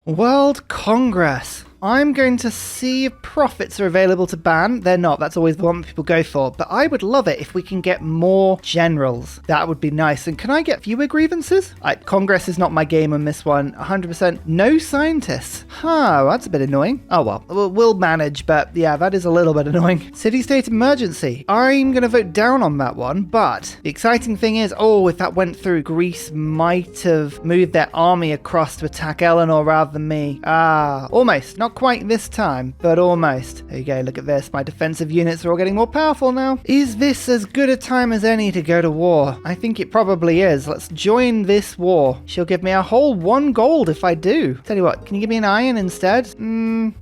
World Congress. I'm going to see if profits are available to ban. They're not. That's always the one that people go for. But I would love it if we can get more generals. That would be nice. And can I get fewer grievances? Congress is not my game on this one. 100% no scientists. That's a bit annoying. Oh well, we'll manage. But yeah, that is a little bit annoying. City-state emergency. I'm going to vote down on that one. But the exciting thing is, if that went through, Greece might have moved their army across to attack Eleanor rather than me. Almost. Not quite this time, but almost. There you go, look at this. My defensive units are all getting more powerful now. Is this as good a time as any to go to war? I think it probably is. Let's join this war. She'll give me a whole 1 gold if I do. Tell you what, can you give me an iron instead?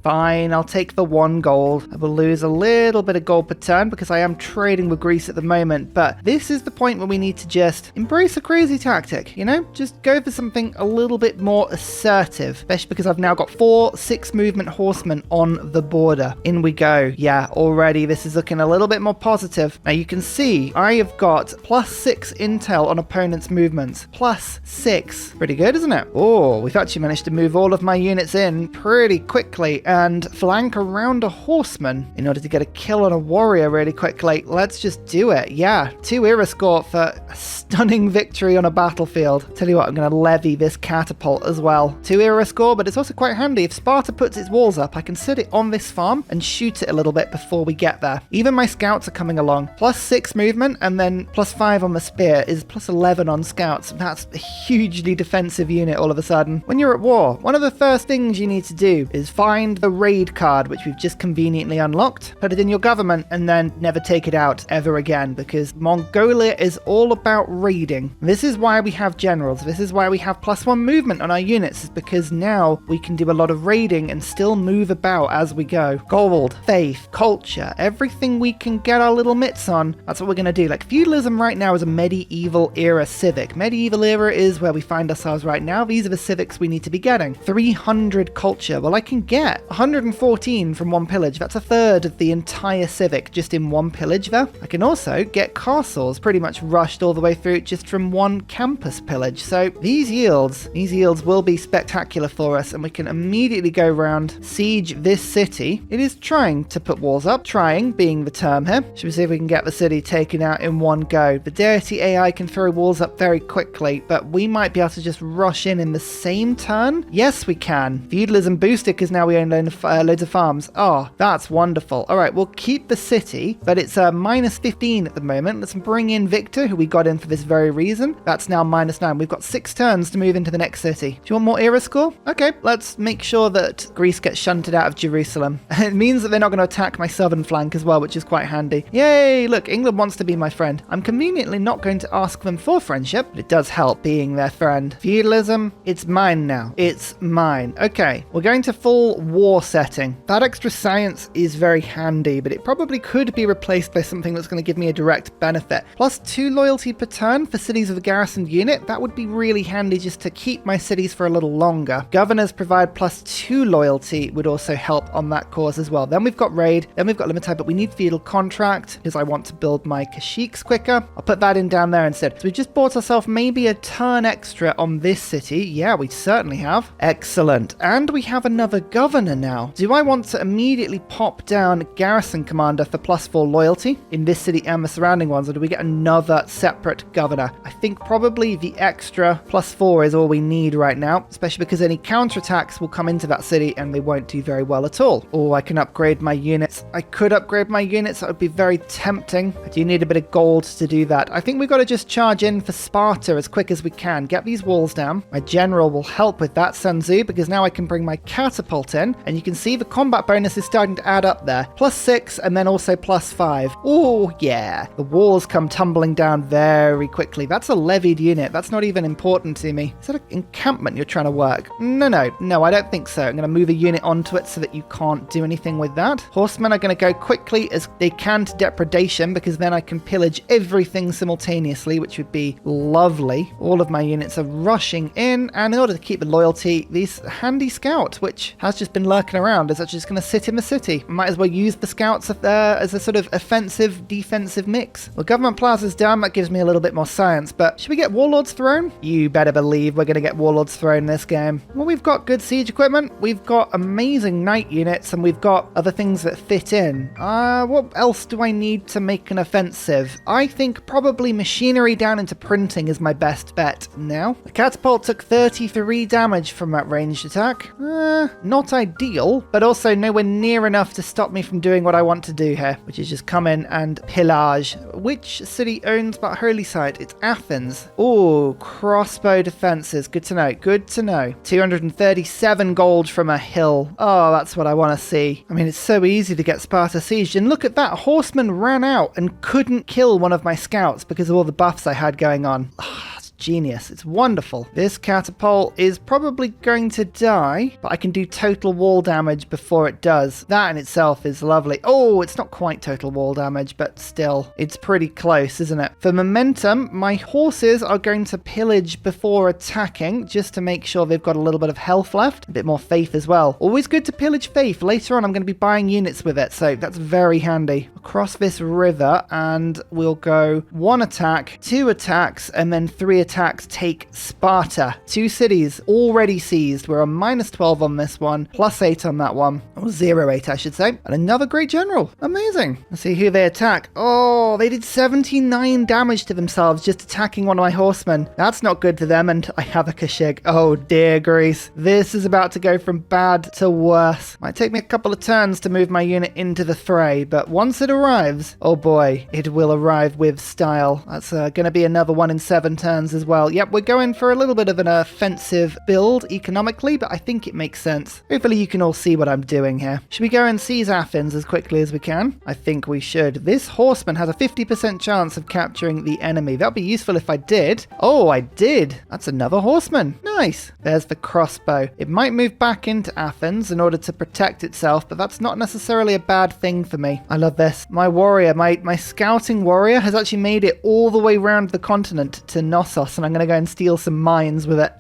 Fine, I'll take the 1 gold. I will lose a little bit of gold per turn because I am trading with Greece at the moment, but this is the point where we need to just embrace a crazy tactic, you know? Just go for something a little bit more assertive, especially because I've now got 4/6 movement horsemen on the border. In we go. Yeah, already this is looking a little bit more positive. Now you can see I have got +6 intel on opponents' movements. +6. Pretty good, isn't it? We've actually managed to move all of my units in pretty quickly and flank around a horseman in order to get a kill on a warrior really quickly. Let's just do it. Yeah, 2 era score for a stunning victory on a battlefield. Tell you what, I'm going to levy this catapult as well. 2 era score, but it's also quite handy. If Sparta puts its walls up, I can sit it on this farm and shoot it a little bit before we get there. Even my scouts are coming along. +6 movement and then +5 on the spear is +11 on scouts. That's a hugely defensive unit all of a sudden. When you're at war, one of the first things you need to do is find the raid card, which we've just conveniently unlocked, put it in your government, and then never take it out ever again, because Mongolia is all about raiding. This is why we have generals. This is why we have +1 movement on our units, is because now we can do a lot of raiding and still move about as we go. Gold, faith, culture, everything we can get our little mitts on, that's what we're going to do. Like feudalism right now is a medieval era civic. Medieval era is where we find ourselves right now. These are the civics we need to be getting. 300 culture. Well, I can get 114 from 1 pillage. That's 1/3 of the entire civic just in 1 pillage there. I can also get castles pretty much rushed all the way through just from 1 campus pillage. So these yields will be spectacular for us, and we can immediately go around, siege this city. It is trying to put walls up, trying being the term here. Should we see if we can get the city taken out in 1 go? The Deity AI can throw walls up very quickly, but we might be able to just rush in the same turn. Yes, we can. Feudalism boosted because now we own loads of farms. That's wonderful. All right, we'll keep the city, but it's -15 at the moment. Let's bring in Victor, who we got in for this very reason. That's now -9. We've got 6 turns to move into the next city. Do you want more era score? Okay, let's make sure that Greece gets shunted out of Jerusalem. It means that they're not going to attack my southern flank as well, which is quite handy. Yay! Look, England wants to be my friend. I'm conveniently not going to ask them for friendship, but it does help being their friend. Feudalism, it's mine now. It's mine. Okay, we're going to full war setting. That extra science is very handy, but it probably could be replaced by something that's going to give me a direct benefit. +2 loyalty per turn for cities of a garrisoned unit. That would be really handy just to keep my cities for a little longer. Governors provide +2 loyalty would also help on that cause as well. Then we've got raid, then we've got limited, but we need feudal contract because I want to build my Kashyyyks quicker. I'll put that in down there instead. So we've just bought ourselves maybe a turn extra on this city. Yeah, we certainly have. Excellent. And we have another governor now. Do I want to immediately pop down garrison commander for +4 loyalty in this city and the surrounding ones, or do we get another separate governor? I think probably the extra +4 is all we need right now, especially because any counterattacks will come into that city and they won't do very well at all. I can upgrade my units. I could upgrade my units. That would be very tempting. I do need a bit of gold to do that. I think we've got to just charge in for Sparta as quick as we can. Get these walls down. My general will help with that, Sun Tzu, because now I can bring my catapult in, and you can see the combat bonus is starting to add up there. +6 and then also +5. Oh yeah. The walls come tumbling down very quickly. That's a levied unit. That's not even important to me. Is that an encampment you're trying to work? No, I don't think so. I'm going to move a unit onto it so that you can't do anything with that. Horsemen are going to go quickly as they can to depredation, because then I can pillage everything simultaneously, which would be lovely. All of my units are rushing in, and in order to keep the loyalty, this handy scout, which has just been lurking around, is actually just going to sit in the city. Might as well use the scouts as a sort of offensive, defensive mix. Well, government plaza's done. That gives me a little bit more science, but should we get Warlord's Throne? You better believe we're going to get Warlord's Throne in this game. Well, we've got good siege equipment, we've got amazing knight units, and we've got other things that fit in. What else do I need to make an offensive? I think probably machinery down into printing is my best bet now. The catapult took 33 damage from that ranged attack. Not ideal, but also nowhere near enough to stop me from doing what I want to do here, which is just come in and pillage. Which city owns that holy site? It's Athens. Oh, crossbow defenses. Good to know. Good to know. 237 gold from a hill. Oh, that's what I want to see. I mean, it's so easy to get Sparta sieged, and look at that. Horseman ran out and couldn't kill one of my scouts because of all the buffs I had going on. Genius. It's wonderful. This catapult is probably going to die, but I can do total wall damage before it does. That in itself is lovely. Oh, it's not quite total wall damage, but still, it's pretty close, isn't it? For momentum, my horses are going to pillage before attacking, just to make sure they've got a little bit of health left, a bit more faith as well. Always good to pillage faith. Later on, I'm going to be buying units with it, so that's very handy. Across this river, and we'll go 1 attack, 2 attacks, and then 3 attacks take Sparta. 2 cities already seized. We're on -12 on this one, +8 on that one. Or 0-8, I should say. And another great general. Amazing. Let's see who they attack. Oh, they did 79 damage to themselves just attacking one of my horsemen. That's not good to them, and I have a Kashig. Oh dear, Greece. This is about to go from bad to worse. Might take me a couple of turns to move my unit into the fray, but once it arrives, oh boy, it will arrive with style. That's going to be another 1 in 7 turns as well. Yep, we're going for a little bit of an offensive build economically, but I think it makes sense. Hopefully you can all see what I'm doing here. Should we go and seize Athens as quickly as we can? I think we should. This horseman has a 50% chance of capturing the enemy. That'd be useful if I did. Oh, I did. That's another horseman. Nice. There's the crossbow. It might move back into Athens in order to protect itself, but that's not necessarily a bad thing for me. I love this. My warrior, my scouting warrior has actually made it all the way around the continent to Knossos, and I'm going to go and steal some mines with it.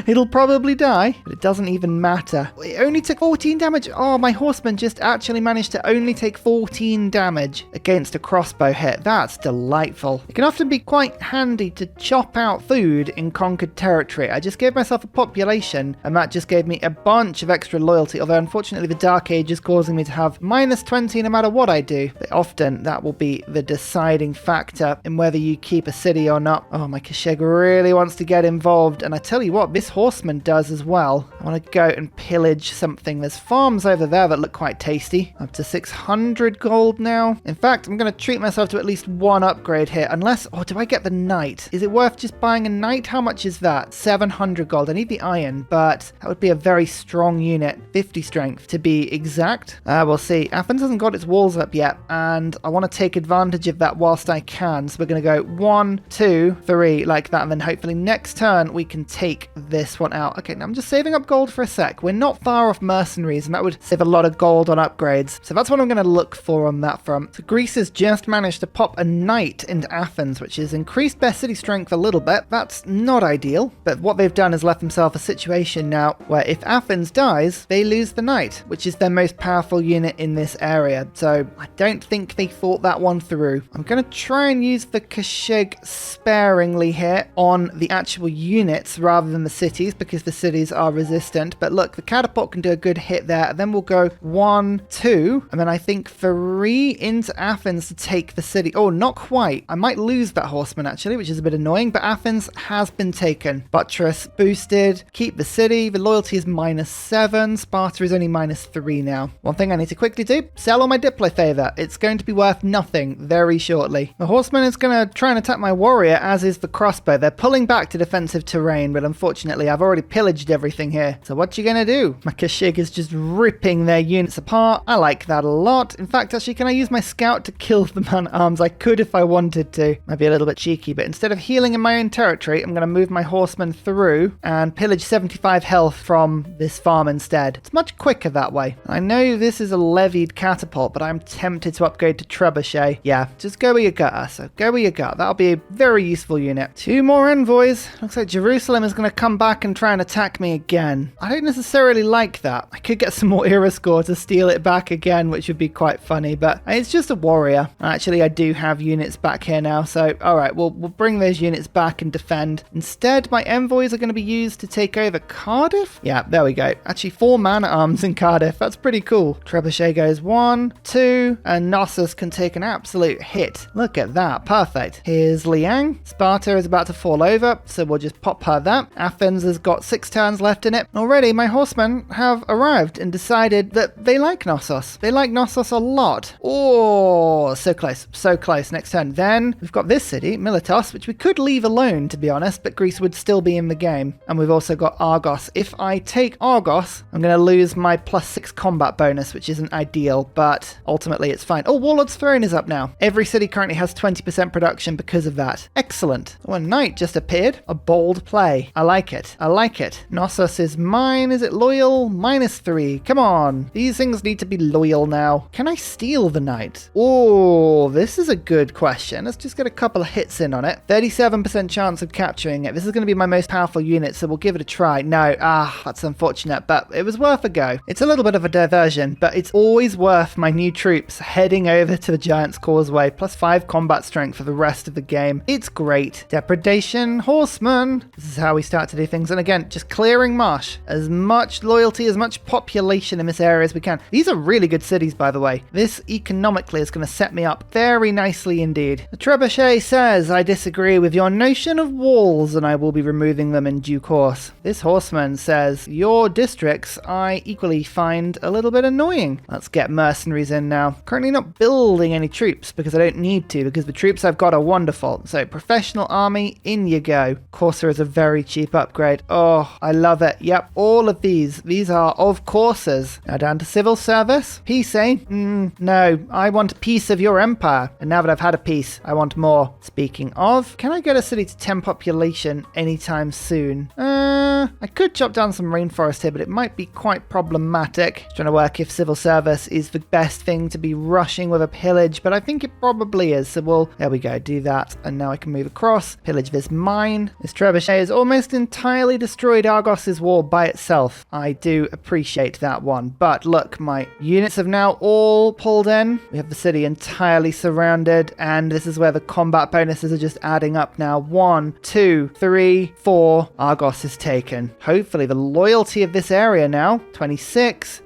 It'll probably die, but it doesn't even matter. It only took 14 damage. Oh, my horseman just actually managed to only take 14 damage against a crossbow hit. That's delightful. It can often be quite handy to chop out food in conquered territory. I just gave myself a population, and that just gave me a bunch of extra loyalty, although unfortunately the Dark Age is causing me to have -20 no matter what I do. But often that will be the deciding factor in whether you keep a city or not. Oh, my Kashig really wants to get involved, and I tell you what, this horseman does as well. I want to go and pillage something. There's farms over there that look quite tasty. Up to 600 gold now. In fact, I'm going to treat myself to at least 1 upgrade here, unless, oh, do I get the knight? Is it worth just buying a knight? How much is that? 700 gold. I need the iron, but that would be a very strong unit. 50 strength to be exact. We'll see. Athens hasn't got its walls up yet, and I want to take advantage of that whilst I can. So we're going to go 1, 2, 3 like that, and then hopefully next turn we can take this one out. Okay, now I'm just saving up gold for a sec. We're not far off mercenaries, and that would save a lot of gold on upgrades. So that's what I'm going to look for on that front. So Greece has just managed to pop a knight into Athens, which has increased their city strength a little bit. That's not ideal, but what they've done is left themselves a situation now where if Athens dies, they lose the knight, which is their most powerful unit in this area. So I don't think they thought that one through. I'm going to try and use the Kashig sparingly here on the actual units rather than the cities, because the cities are resistant. But look, the catapult can do a good hit there. And then we'll go 1, 2, and then I think 3 into Athens to take the city. Oh, not quite. I might lose that horseman actually, which is a bit annoying, but Athens has been taken. Buttress boosted. Keep the city. The loyalty is -7. Sparta is only -3 now. One thing I need to quickly do, sell all my Diplo favor. It's going to be worth nothing very shortly. The horseman is going to try and attack my warrior, as is the crossbow. They're pulling back to defensive terrain, but unfortunately I've already pillaged everything here. So what you gonna do? My Kashig is just ripping their units apart. I like that a lot. In fact, actually, can I use my scout to kill the man-at-arms? I could if I wanted to. Might be a little bit cheeky, but instead of healing in my own territory, I'm gonna move my horsemen through and pillage 75 health from this farm instead. It's much quicker that way. I know this is a levied catapult, but I'm tempted to upgrade to trebuchet. Yeah, just go where you gut, Ursa. Go where you gut. That'll be a very useful unit. 2 more envoys. Looks like Jerusalem is going to come back and try and attack me again. I don't necessarily like that. I could get some more era score to steal it back again, which would be quite funny, but it's just a warrior. Actually, I do have units back here now, so alright, we'll bring those units back and defend. Instead, my envoys are going to be used to take over Cardiff? Yeah, there we go. Actually, 4 man-at-arms in Cardiff. That's pretty cool. Trebuchet goes 1, 2, and Knossos can take an absolute hit. Look at that. Perfect. Here's Liang. Sparta is about to fall over, so we'll just pop her that. Athens has got 6 turns left in it. Already, my horsemen have arrived and decided that they like Knossos. They like Knossos a lot. Oh, so close. So close. Next turn. Then we've got this city, Miletos, which we could leave alone, to be honest, but Greece would still be in the game. And we've also got Argos. If I take Argos, I'm going to lose my +6 combat bonus, which isn't ideal, but ultimately it's fine. Oh, Warlord's Throne is up now. Every city currently has 20% production because of that. Excellent. Oh, a knight just appeared. A bold play. I like it. I like it. Knossos is mine. Is it loyal? -3. Come on. These things need to be loyal now. Can I steal the knight? Oh, this is a good question. Let's just get a couple of hits in on it. 37% chance of capturing it. This is going to be my most powerful unit, so we'll give it a try. No. That's unfortunate, but it was worth a go. It's a little bit of a diversion, but it's always worth my new troops heading over to the Giant's Causeway, +5 combat strength for the rest of the game. It's great. Depredation, horsemen. This is how we start to do things. And again, just clearing marsh. As much loyalty, as much population in this area as we can. These are really good cities, by the way. This economically is going to set me up very nicely indeed. The trebuchet says, I disagree with your notion of walls, and I will be removing them in due course. This horseman says, your districts I equally find a little bit annoying. Let's get mercenaries in now. Currently not building any troops because I don't need to, because the troops I've got are wonderful. So professional army, in you go. Corsa is a very cheap upgrade. Oh, I love it. Yep, all of these are of coursers. Now down to civil service. Peace, eh? No, I want a piece of your empire. And now that I've had a piece, I want more. Speaking of, can I get a city to 10 population anytime soon? I could chop down some rainforest here, but it might be quite problematic. Trying to work if civil service is the best thing to be rushing with a pillage, but I think it probably is. So there we go, do that. And now I can move across, pillage this mine. This trebuchet has almost entirely destroyed Argos's wall by itself. I do appreciate that one. But look, my units have now all pulled in. We have the city entirely surrounded, and this is where the combat bonuses are just adding up now. 1, 2, 3, 4. Argos is taken. Hopefully the loyalty of this area now. 26,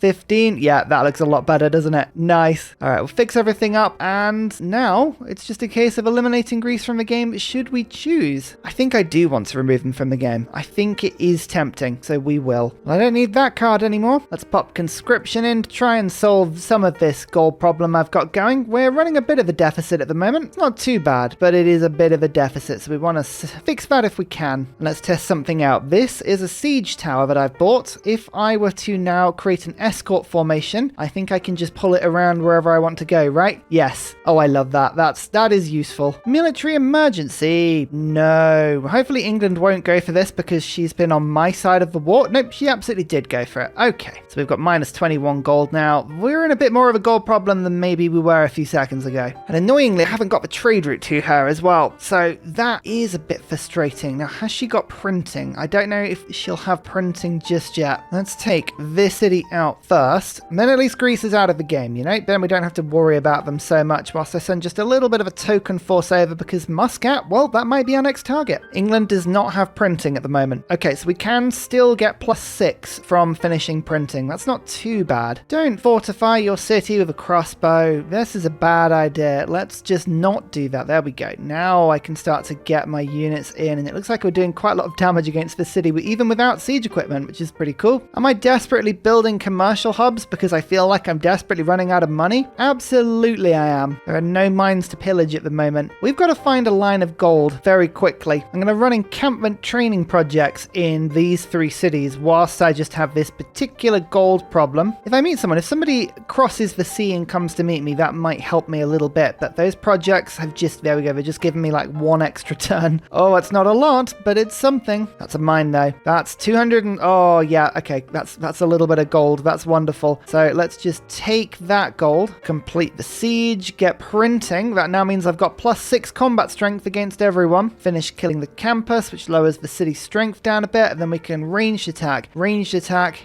15. Yeah, that looks a lot better, doesn't it? Nice. All right, we'll fix everything up, and now it's just a case of eliminating Greece from the game should we choose. I think I do want to remove them from the game. I think it is tempting, so we will. Well, I don't need that card anymore. Let's pop conscription in to try and solve some of this gold problem I've got going. We're running a bit of a deficit at the moment. It's not too bad, but it is a bit of a deficit, so we want to fix that if we can. Let's test something out. This is a siege tower that I've bought. If I were to now create an escort formation, I think I can just pull it around wherever I want to go, right? Yes. Oh, I love that. That is useful. Military emergency. No. Hopefully England won't go for this because she's been on my side of the war. Nope, she absolutely did go for it. Okay. So we've got -21 gold now. We're in a bit more of a gold problem than maybe we were a few seconds ago. And annoyingly, I haven't got the trade route to her as well. So that is a bit frustrating. Now, has she got printing? I don't know if she'll have printing just yet. Let's take this city out first. And then at least Greece is out of the game, you know? Then we don't have to worry about them so much whilst I send just a little bit of a token force over because Muscat, well, that might be our next target. England does not have printing at the moment. Okay, so we can still get +6 from finishing printing. That's not too bad. Don't fortify your city with a crossbow. This is a bad idea. Let's just not do that. There we go. Now I can start to get my units in, and it looks like we're doing quite a lot of damage against the city, even without siege equipment, which is pretty cool. Am I desperately building commercial hubs because I feel like I'm desperately running out of money? Absolutely I am. There are no mines to pillage at the moment. We've got to find a line of gold very quickly. I'm going to run encampment training projects in these 3 cities whilst I just have this particular gold problem. If I meet someone, if somebody crosses the sea and comes to meet me, that might help me a little bit. But those projects have just, there we go, they're just giving me like 1 extra turn. Oh, it's not a lot, but it's something. That's a mine though. That's 200 and, oh yeah, okay, that's a little bit of gold. That's wonderful. So let's just take that gold, complete the siege, get printing. That now means I've got +6 combat strength against everyone. Finish killing the campus, which lowers the city's strength down a bit, and then we can ranged attack,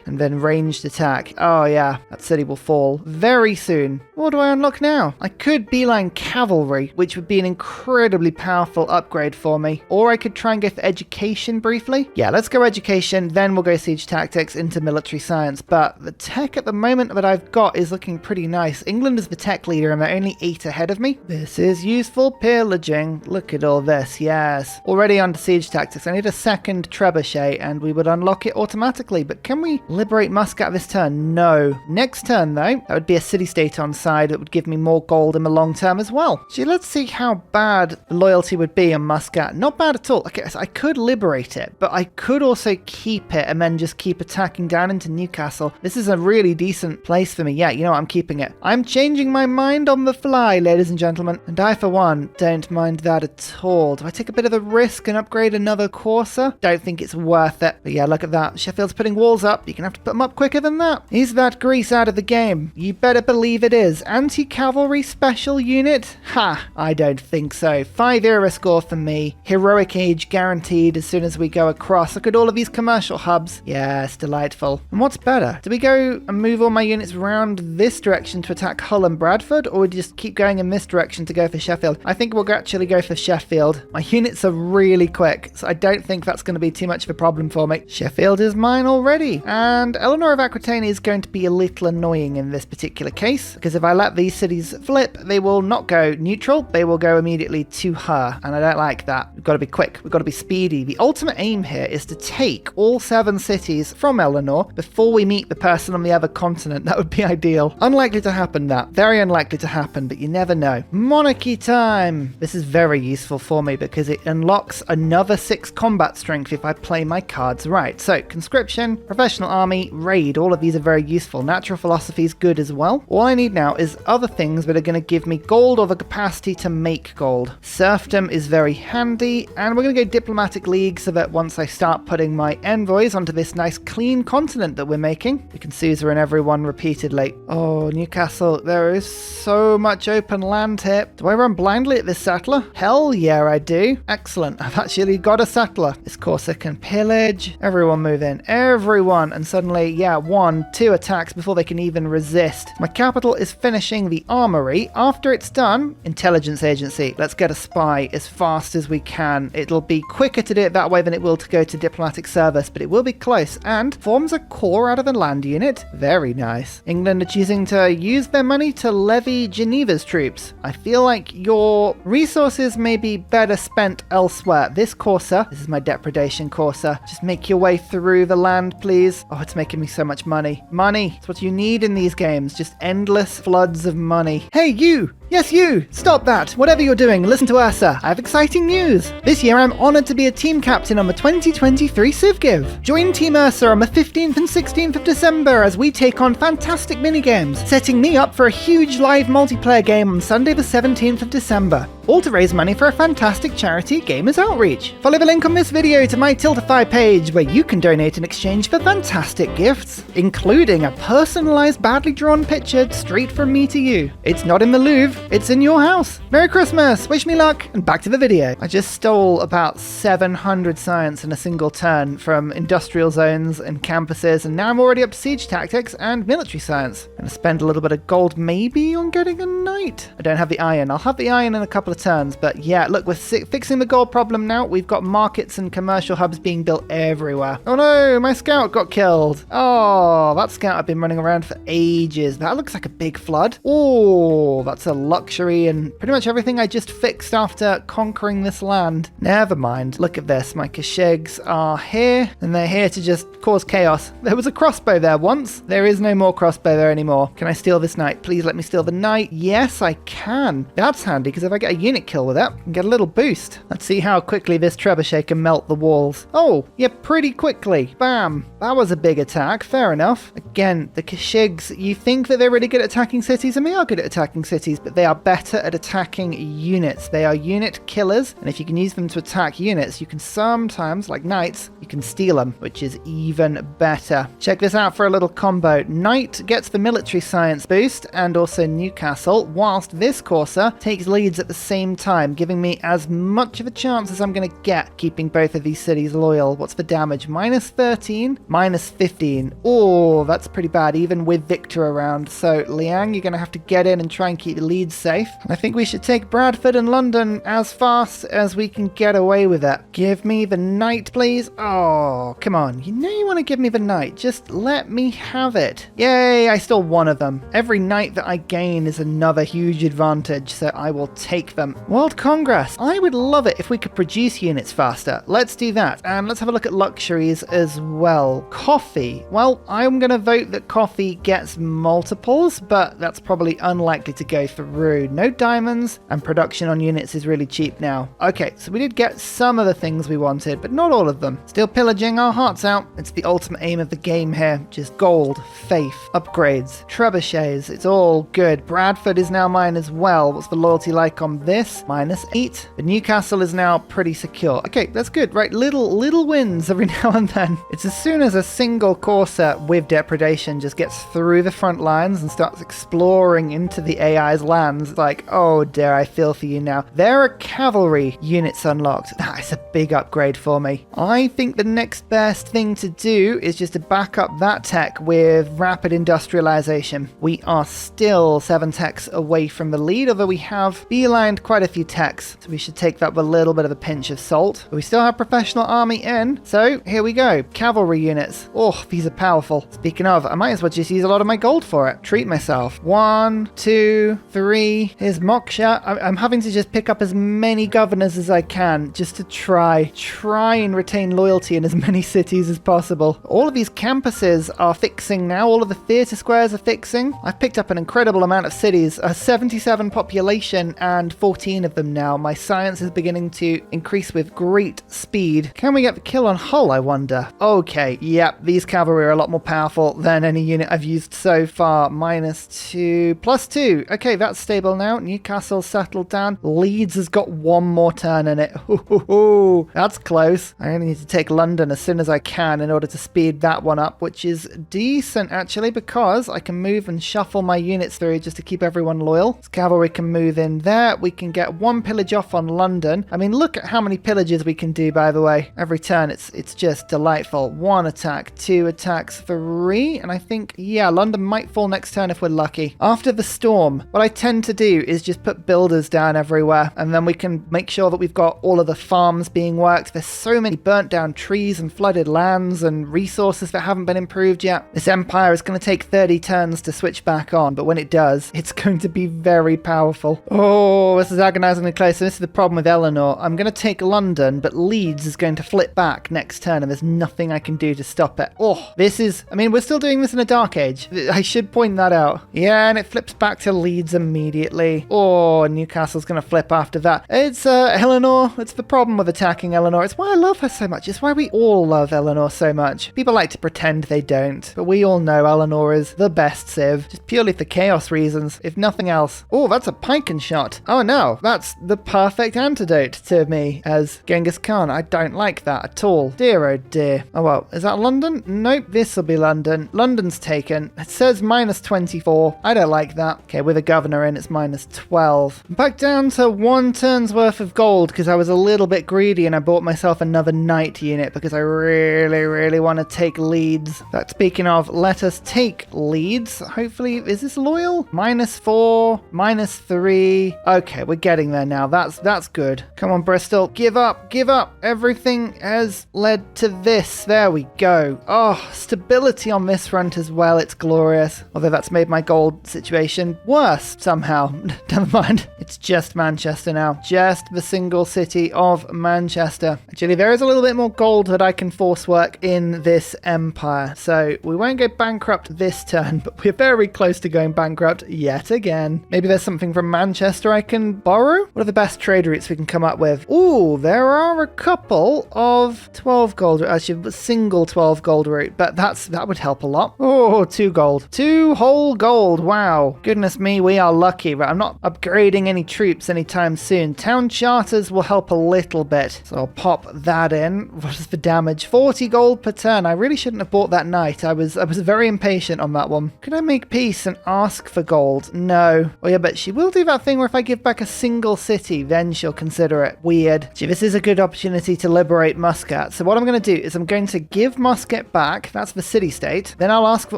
and then ranged attack. Oh yeah, that city will fall very soon. What do I unlock now? I could beeline cavalry, which would be an incredibly powerful upgrade for me. Or I could try and go for education briefly. Yeah, let's go education, then we'll go siege tactics into military science. But the tech at the moment that I've got is looking pretty nice. England is the tech leader and they're only 8 ahead of me. This is useful pillaging. Look at all this, yes. Already under siege tactics. I need a second trebuchet and we would unlock it automatically. But can we liberate Muscat this turn? No. Next turn though, that would be a city-state on side that would give me more gold in the long term as well. So let's see how bad the loyalty would be on Muscat. Not bad at all. Okay, so I could liberate it, but I could also keep it and then just keep attacking down into Newcastle. This is a really decent place for me. Yeah, you know what? I'm keeping it. I'm changing my mind on the fly, ladies and gentlemen. And I, for one, don't mind that at all. Do I take a bit of a risk and upgrade another courser? Don't think it's worth it. But yeah, look at that. Sheffield's putting walls up. You're going to have to put them up quicker than that. Is that Greece out of the game? You better believe it is. Anti-cavalry special unit? Ha! I don't think so. 5 era score for me. Heroic age guaranteed as soon as we go across. Look at all of these commercial hubs. Yes, delightful. And what's better? Do we go and move all my units around this direction to attack Hull and Bradford, or would you just keep going in this direction to go for Sheffield? I think we'll actually go for Sheffield. My units are really quick, so I don't think that's going to be too much of a problem for me. Sheffield is mine already. And Eleanor of Aquitaine is going to be a little annoying in this particular case, because if I let these cities flip, they will not go neutral, they will go immediately to her, and I don't like that. We've got to be quick, we've got to be speedy. The ultimate aim here is to take all 7 cities from Eleanor before we meet the person on the other continent. That would be ideal. Unlikely to happen, that. Very unlikely to happen, but you never know. Monarchy time! This is very useful for me because it unlocks another 6 combat strength if I play my cards right. So, conscription, professional army, raid, all of these are very useful. Natural philosophy is good as well. All I need now is other things that are going to give me gold or the capacity to make gold. Serfdom is very handy, and we're going to go diplomatic league so that once I start putting my envoys onto this nice clean continent that we're making, we can suzerain everyone repeatedly. Oh, Newcastle, there is so much open land here. Do I run blindly at this settler? Hell yeah, I do. Excellent. I've actually got a settler. This Corsa can pillage. Everyone move in. Everyone. And suddenly, yeah, 1, 2 attacks before they can even resist. My capital is finishing the armory. After it's done, intelligence agency. Let's get a spy as fast as we can. It'll be quicker to do it that way than it will to go to diplomatic service, but it will be close. And forms a core out of the land unit. Very nice. England are choosing to use their money to levy Geneva's troops. I feel like your resources may be better spent elsewhere. This Corsa, this is my depredation Corsa. Just make your way through the land, please. Oh, it's making me so much money. Money. It's what you need in these games. Just endless floods of money. Hey, you! Yes, you! Stop that! Whatever you're doing, listen to Ursa. I have exciting news. This year I'm honoured to be a team captain on the 2023 CivGive. Join Team Ursa on the 15th and 16th of December as we take on fantastic minigames, setting me up for a huge live multiplayer game on Sunday the 17th of December. All to raise money for a fantastic charity, Gamers Outreach. Follow the link on this video to my Tiltify page where you can donate in exchange for fantastic gifts, including a personalised badly drawn picture straight from me to you. It's not in the Louvre, it's in your house. Merry Christmas, wish me luck, and back to the video. I just stole about 700 science in a single turn from industrial zones and campuses, and now I'm already up to siege tactics and military science. I'm gonna spend a little bit of gold maybe on getting a knight. I don't have the iron. I'll have the iron in a couple of turns, but yeah, look, we're fixing the gold problem now. We've got markets and commercial hubs being built everywhere. Oh no, my scout got killed. Oh, that scout I've been running around for ages. That looks like a big flood. Oh, that's a luxury and pretty much everything I just fixed after conquering this land. Never mind. Look at this. My Kashegs are here, and they're here to just cause chaos. There was a crossbow there once. There is no more crossbow there anymore. Can I steal this knight? Please let me steal the knight. Yes, I can. That's handy, because if I get a unit kill with with that. Get a little boost. Let's see how quickly this trebuchet can melt the walls. Oh, yeah, pretty quickly. Bam. That was a big attack. Fair enough. Again, the Kashigs, you think that they're really good at attacking cities, and they are good at attacking cities, but they are better at attacking units. They are unit killers, and if you can use them to attack units, you can sometimes, like knights, you can steal them, which is even better. Check this out for a little combo. Knight gets the military science boost, and also Newcastle, whilst this courser takes leads at the same time, giving me as much of a chance as I'm going to get keeping both of these cities loyal. What's the damage? Minus 13, minus 15. Oh, that's pretty bad, even with Victor around. So, Liang, you're going to have to get in and try and keep the leads safe. I think we should take Bradford and London as fast as we can get away with it. Give me the knight, please. Oh, come on. You know you want to give me the knight. Just let me have it. Yay, I stole one of them. Every knight that I gain is another huge advantage, so I will take them. World Congress. I would love it if we could produce units faster. Let's do that. And let's have a look at luxuries as well. Coffee. Well, I'm going to vote that coffee gets multiples, but that's probably unlikely to go through. No diamonds, and production on units is really cheap now. Okay, so we did get some of the things we wanted, but not all of them. Still pillaging our hearts out. It's the ultimate aim of the game here. Just gold, faith, upgrades, trebuchets. It's all good. Bradford is now mine as well. What's the loyalty like on this? Minus 8. But Newcastle is now pretty secure. Okay, that's good. Right, little wins every now and then. It's as soon as a single courser with depredation just gets through the front lines and starts exploring into the AI's lands. It's like, oh dear, I feel for you now. There are cavalry units unlocked. That is a big upgrade for me. I think the next best thing to do is just to back up that tech with rapid industrialization. We are still 7 techs away from the lead, although we have beelined quite a few techs, so we should take that with a little bit of a pinch of salt. But we still have professional army in, so here we go. Cavalry units. Oh, these are powerful. Speaking of, I might as well just use a lot of my gold for it. Treat myself. 1, 2, 3. Here's Moksha. I'm having to just pick up as many governors as I can just to try and retain loyalty in as many cities as possible. All of these campuses are fixing now. All of the theatre squares are fixing. I've picked up an incredible amount of cities, a 77 population and 14 of them now. My science is beginning to increase with great speed. Can we get the kill on Hull, I wonder? Okay, yep, these cavalry are a lot more powerful than any unit I've used so far. Minus 2, plus 2. Okay, that's stable now. Newcastle settled down. Leeds has got one more turn in it. Ooh, that's close. I only need to take London as soon as I can in order to speed that one up, which is decent actually, because I can move and shuffle my units through just to keep everyone loyal. This cavalry can move in there. We can get 1 pillage off on London. I mean, look at how many pillages we can do, by the way. Every turn, it's just delightful. 1 attack, 2 attacks, 3, and I think, yeah, London might fall next turn if we're lucky. After the storm, what I tend to do is just put builders down everywhere, and then we can make sure that we've got all of the farms being worked. There's so many burnt down trees and flooded lands and resources that haven't been improved yet. This empire is going to take 30 turns to switch back on, but when it does, it's going to be very powerful. Oh, this is agonizingly close. So this is the problem with Eleanor. I'm going to take London, but Leeds is going to flip back next turn, and there's nothing I can do to stop it. Oh, this is, I mean, we're still doing this in a dark age. I should point that out. Yeah, and it flips back to Leeds immediately. Oh, Newcastle's going to flip after that. It's Eleanor. It's the problem with attacking Eleanor. It's why I love her so much. It's why we all love Eleanor so much. People like to pretend they don't, but we all know Eleanor is the best civ, just purely for chaos reasons, if nothing else. Oh, that's a pike and shot. Oh no, that's the perfect antidote to me as Genghis Khan. I don't like that at all. Dear oh dear. Oh well, is that London? Nope, this will be London. London's taken. It says minus 24. I don't like that. Okay, with a governor in, it's minus 12. Back down to 1 turn's worth of gold because I was a little bit greedy and I bought myself another knight unit because I really want to take Leeds. But speaking of, let us take Leeds. Hopefully, is this loyal? Minus 4, minus 3. Okay, we're getting there now. That's good. Come on, Bristol. Give up. Give up. Everything has led to this. There we go. Oh, stability on this front as well. It's glorious. Although that's made my gold situation worse somehow. Never mind. It's just Manchester now. Just the single city of Manchester. Actually, there is a little bit more gold that I can force work in this empire. So we won't go bankrupt this turn, but we're very close to going bankrupt yet again. Maybe there's something from Manchester I can borrow? go. What are the best trade routes we can come up with? Ooh, there are a couple of 12 gold, actually a single 12 gold route, but that would help a lot. Oh, 2 gold. 2 whole gold. Wow. Goodness me, we are lucky. Right, I'm not upgrading any troops anytime soon. Town charters will help a little bit. So I'll pop that in. What is the damage? 40 gold per turn. I really shouldn't have bought that knight. I was very impatient on that one. Could I make peace and ask for gold? No. Oh yeah, but she will do that thing where if I give back a single city, then she'll consider it. Weird. Gee, this is a good opportunity to liberate Muscat. So what I'm going to do is I'm going to give Muscat back. That's the city-state. Then I'll ask for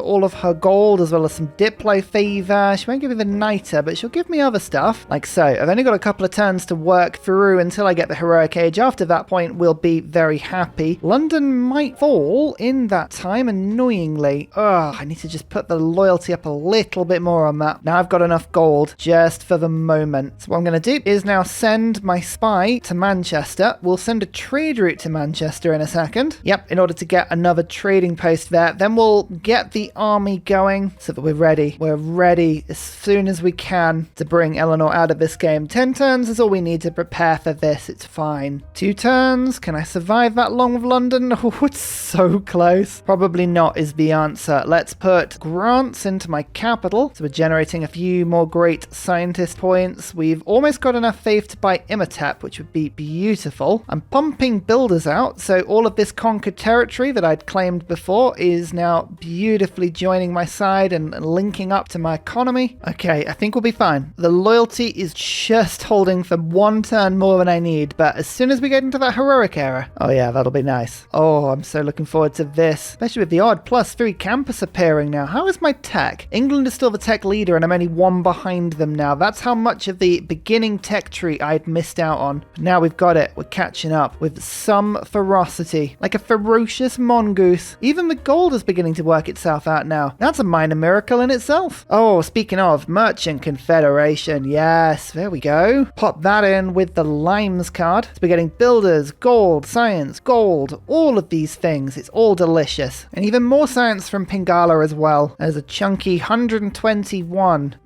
all of her gold as well as some Diplo favor. She won't give me the Niter, but she'll give me other stuff. Like so. I've only got a couple of turns to work through until I get the heroic age. After that point, we'll be very happy. London might fall in that time, annoyingly. Ugh, I need to just put the loyalty up a little bit more on that. Now I've got enough gold just for the moment. So what I'm going to do is now send my spy to Manchester. We'll send a trade route to Manchester in a second. Yep, in order to get another trading post there. Then we'll get the army going so that we're ready. We're ready as soon as we can to bring Eleanor out of this game. 10 turns is all we need to prepare for this. It's fine. 2 turns. Can I survive that long with London? Oh, it's so close. Probably not is the answer. Let's put grants into my capital. So we're generating a few more great scientist points. We've almost got enough faith to buy Imhotep, which would be beautiful. I'm pumping builders out. So all of this conquered territory that I'd claimed before is now beautifully joining my side and linking up to my economy. Okay, I think we'll be fine. The loyalty is just holding for 1 turn more than I need, but as soon as we get into that heroic era, oh yeah, that'll be nice. Oh, I'm so looking forward to this, especially with the odd +3 campus appearing now. How is my tech? England is still the tech leader and I'm only 1 behind them now. That's how much of the beginning tech tree I'd missed out on. But now we've got it. We're catching up with some ferocity, like a ferocious mongoose. Even the gold is beginning to work itself out now. That's a minor miracle in itself. Oh, speaking of, Merchant Confederation. Yes, there we go. Pop that in with the Limes card. So we're getting builders, gold, science, gold, all of these things. It's all delicious. And even more science from Pingala as well. There's a chunky 121.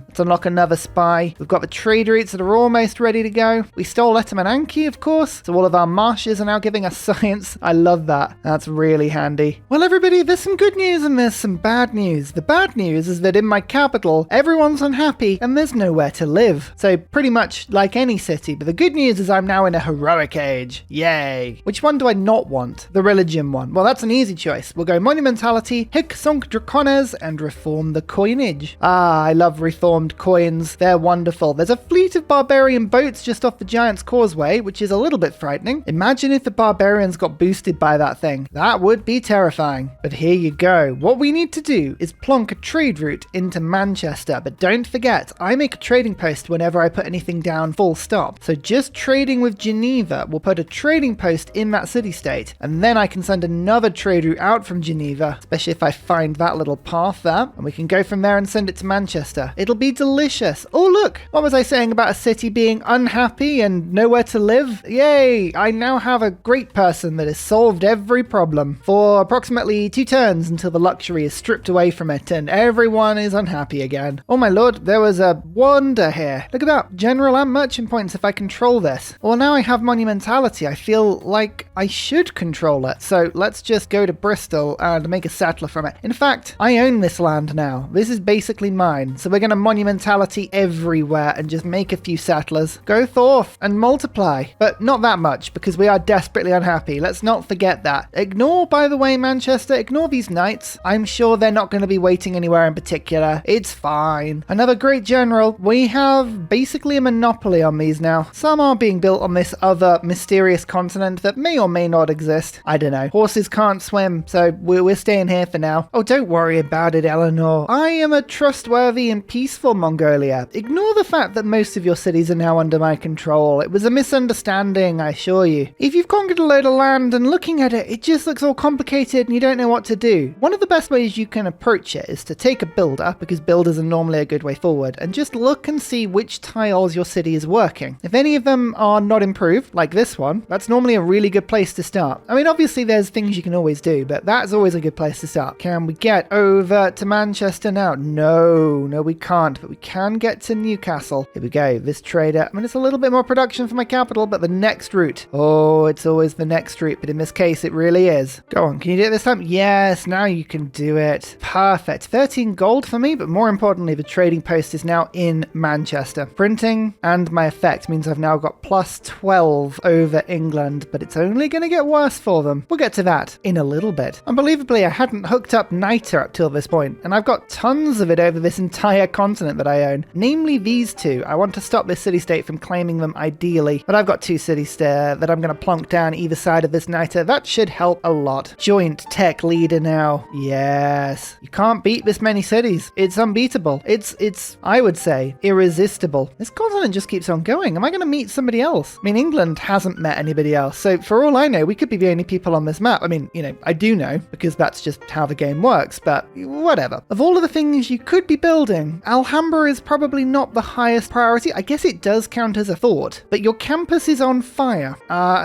Let's unlock another spy. We've got the trade routes that are almost ready to go. We stole Etamananki, of course. So all of our marshes are now giving us science. I love that. That's really handy. Well, everybody, there's some good news and there's some bad news. The bad news is that in my capital, everyone's unhappy and there's nowhere to live. So pretty much like any city. But the good news is I'm now in a heroic age. Yay. Which one do I not want? The religion one. Well, that's an easy choice. We'll go monumentality, hic sonc dracones, and reform the coinage. Ah, I love reformed coins. They're wonderful. There's a fleet of barbarian boats just off the Giant's Causeway, which is a little bit frightening. Imagine if the barbarians got boosted by that thing. That would be terrifying. But here you go. What we need to do is plonk a trade route into Manchester. But don't forget, I make a trading post whenever I put anything down full stop. So just trading with Geneva will put a trading post in that city-state. And then I can send another trade route out from Geneva, especially if I find that little path there. And we can go from there and send it to Manchester. It'll be delicious. Oh, look. What was I saying about a city being unhappy and nowhere to live? Yay. I now have a great person that has solved every problem for approximately 2 turns until the luxury is stripped away from it and everyone is unhappy again. Oh my lord, there was a wonder here. Look at that. General and merchant points if I control this. Well, now I have monumentality. I feel like I should control it. So let's just go to Bristol and make a settler from it. In fact, I own this land now. This is basically mine. So we're going to monumentality everywhere and just make a few settlers. Go forth and multiply. But not that much because we are desperately unhappy. Let's not forget that. Ignore, by the way, Manchester, ignore these knights. I'm sure they're not going to be waiting anywhere in particular. It's fine. Another great general. We have basically a monopoly on these now. Some are being built on this other mysterious continent that may or may not exist. I don't know. Horses can't swim, so we're staying here for now. Oh, don't worry about it, Eleanor. I am a trustworthy and peaceful Mongolia. Ignore the fact that most of your cities are now under my control. It was a misunderstanding, I assure you. If you've conquered a load of land and looking at it, it just looks all complicated and you don't know what to do. One of the best ways you can approach it is to take a builder, because builders are normally a good way forward, and just look and see which tiles your city is working. If any of them are not improved, like this one, that's normally a really good place to start. I mean, obviously there's things you can always do, but that's always a good place to start. Can we get over to Manchester now? No, we can't, but we can get to Newcastle. Here we go. go. This trader, I mean, it's a little bit more production for my capital, but the next route. Oh, it's always the next route, but in this case, it really is. Go on, can you do it this time? Yes, now you can do it. Perfect. 13 gold for me, but more importantly, the trading post is now in Manchester. Printing and my effect means I've now got plus 12 over England, but it's only going to get worse for them. We'll get to that in a little bit. Unbelievably, I hadn't hooked up niter up till this point, and I've got tons of it over this entire continent that I own, namely these two. I want to stop this city-state from claiming them ideally, but I've got two cities there that I'm going to plonk down either side of this niter. That should help a lot. Joint tech leader now. Yes. You can't beat this many cities. It's unbeatable. It's I would say, irresistible. This continent just keeps on going. Am I going to meet somebody else? I mean, England hasn't met anybody else, so for all I know, we could be the only people on this map. I mean, you know, I do know, because that's just how the game works, but whatever. Of all of the things you could be building, Alhambra is probably not the highest priority. I guess it does count as a thought, but your campus is on fire.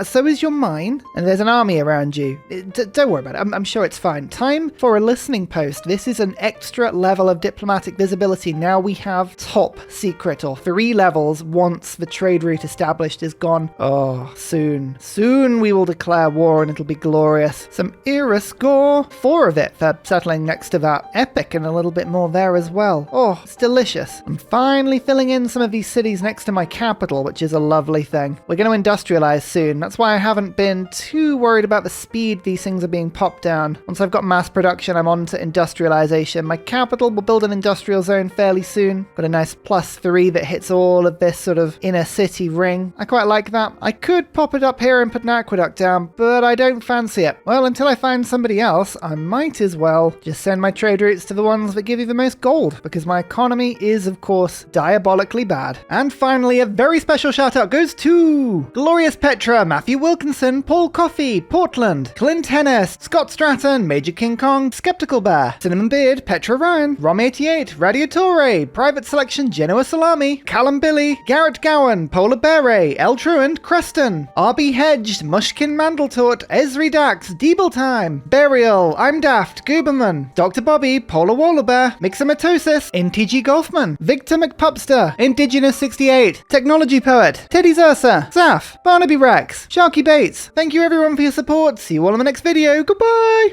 So is your mine, and there's an army around you. Don't worry about it. I'm sure it's fine. Time for a listening post. This is an extra level of diplomatic visibility. Now we have top secret, or 3 levels once the trade route established is gone. Oh, soon we will declare war and it'll be glorious. Some era score, 4 of it for settling next to that epic, and a little bit more there as well. Oh, it's delicious. I'm finally filling in some of these cities next to my capital, which is a lovely thing. We're going to industrialize soon. That's why I haven't been too worried about the speed these things are being popped down. Once I've got mass production, I'm on to industrialization. My capital will build an industrial zone fairly soon. Got a nice +3 that hits all of this sort of inner city ring. I quite like that. I could pop it up here and put an aqueduct down, but I don't fancy it. Well, until I find somebody else, I might as well just send my trade routes to the ones that give you the most gold, because my economy is, of course, diabolically bad. And finally, a very special shout out goes to Glorious Petra, Matthew Wilkinson, Paul Coffey, Portland, Clint Hennis, Scott Stratton, Major King Kong, Skeptical Bear, Cinnamon Beard, Petra Ryan, Rom88, Radiatore, Private Selection, Genoa Salami, Callum Billy, Garrett Gowan, Polar Beret, El Truant, Creston, RB Hedged, Mushkin Mandletort, Esri Dax, Deeble Time, Burial, I'm Daft, Gooberman, Dr. Bobby, Polar Wallabear, Mixomatosis, NTG Golfman, Victor McPupster, Indigenous 68, Technology Poet, Teddy's Ursa, Zaf, Barnaby Rex, Sharky Bates. Thank you everyone for your support. See you all in the next video. Goodbye!